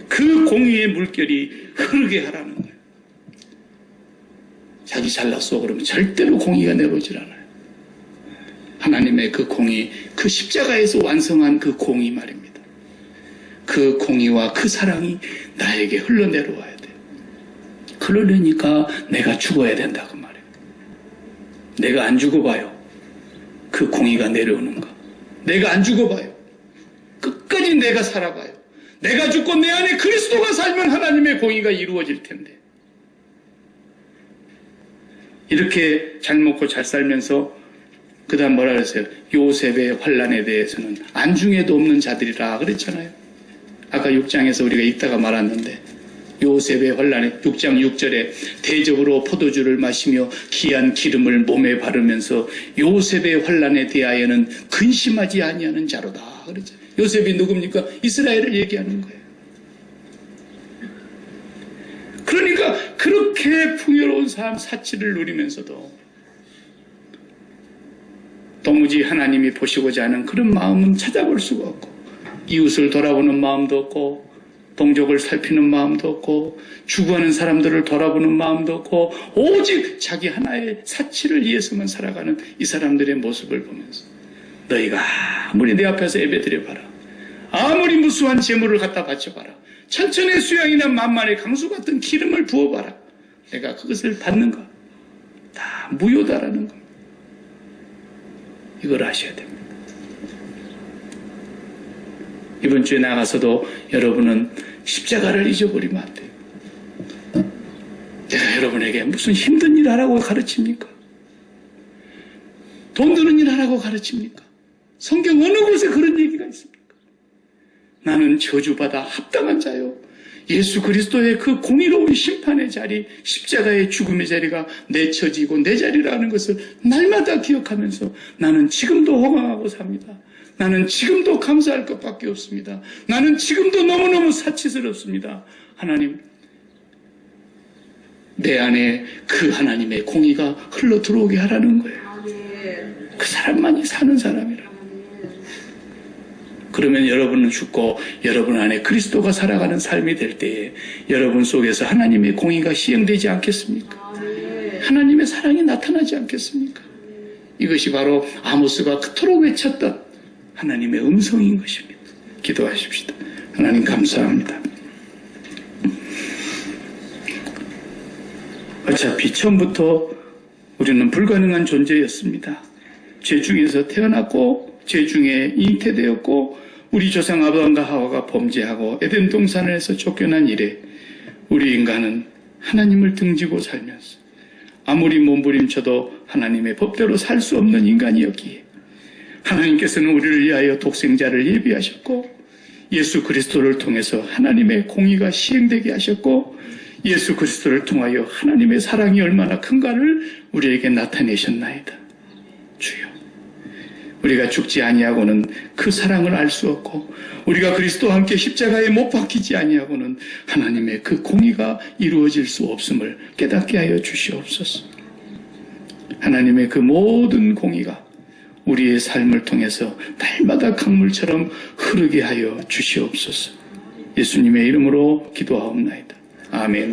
그 공의의 물결이 흐르게 하라는 거예요. 자기 잘났어 그러면 절대로 공의가 내려오질 않아요. 하나님의 그 공의, 그 십자가에서 완성한 그 공의 말입니다. 그 공의와 그 사랑이 나에게 흘러내려와야 돼요. 그러려니까 내가 죽어야 된다 그 말이에요. 내가 안 죽어봐요. 그 공의가 내려오는가. 내가 안 죽어봐요. 끝까지 내가 살아봐요. 내가 죽고 내 안에 그리스도가 살면 하나님의 공의가 이루어질 텐데. 이렇게 잘 먹고 잘 살면서 그 다음 뭐라 그랬어요? 요셉의 환난에 대해서는 안중에도 없는 자들이라 그랬잖아요. 아까 6장에서 우리가 읽다가 말았는데 요셉의 환난에 6장 6절에 대적으로 포도주를 마시며 귀한 기름을 몸에 바르면서 요셉의 환난에 대하여는 근심하지 아니하는 자로다 그랬죠. 요셉이 누굽니까? 이스라엘을 얘기하는 거예요. 그러니까 그렇게 풍요로운 삶, 사치를 누리면서도 도무지 하나님이 보시고자 하는 그런 마음은 찾아볼 수가 없고, 이웃을 돌아보는 마음도 없고, 동족을 살피는 마음도 없고, 죽어가는 사람들을 돌아보는 마음도 없고, 오직 자기 하나의 사치를 위해서만 살아가는 이 사람들의 모습을 보면서 너희가 아무리 내 앞에서 예배드려봐라, 아무리 무수한 재물을 갖다 바쳐봐라, 천천의 수양이나 만만의 강수 같은 기름을 부어봐라, 내가 그것을 받는가? 다 무효다라는 겁니다. 이걸 아셔야 됩니다. 이번 주에 나가서도 여러분은 십자가를 잊어버리면 안 돼요. 내가 여러분에게 무슨 힘든 일 하라고 가르칩니까? 돈 드는 일 하라고 가르칩니까? 성경 어느 곳에 그런 얘기가 있습니까? 나는 저주받아 합당한 자요, 예수 그리스도의 그 공의로운 심판의 자리, 십자가의 죽음의 자리가 내 처지고 내 자리라는 것을 날마다 기억하면서 나는 지금도 호강하고 삽니다. 나는 지금도 감사할 것밖에 없습니다. 나는 지금도 너무너무 사치스럽습니다. 하나님, 내 안에 그 하나님의 공의가 흘러 들어오게 하라는 거예요. 그 사람만이 사는 사람이라. 그러면 여러분은 죽고 여러분 안에 그리스도가 살아가는 삶이 될 때에 여러분 속에서 하나님의 공의가 시행되지 않겠습니까? 하나님의 사랑이 나타나지 않겠습니까? 이것이 바로 아모스가 그토록 외쳤던 하나님의 음성인 것입니다. 기도하십시다. 하나님 감사합니다. 어차피 처음부터 우리는 불가능한 존재였습니다. 죄 중에서 태어났고 죄 중에 잉태되었고 우리 조상 아브람과 하와가 범죄하고 에덴 동산에서 쫓겨난 이래 우리 인간은 하나님을 등지고 살면서 아무리 몸부림쳐도 하나님의 법대로 살 수 없는 인간이었기에 하나님께서는 우리를 위하여 독생자를 예비하셨고 예수 그리스도를 통해서 하나님의 공의가 시행되게 하셨고 예수 그리스도를 통하여 하나님의 사랑이 얼마나 큰가를 우리에게 나타내셨나이다. 주여, 우리가 죽지 아니하고는 그 사랑을 알 수 없고 우리가 그리스도와 함께 십자가에 못 박히지 아니하고는 하나님의 그 공의가 이루어질 수 없음을 깨닫게 하여 주시옵소서. 하나님의 그 모든 공의가 우리의 삶을 통해서 날마다 강물처럼 흐르게 하여 주시옵소서. 예수님의 이름으로 기도하옵나이다. 아멘.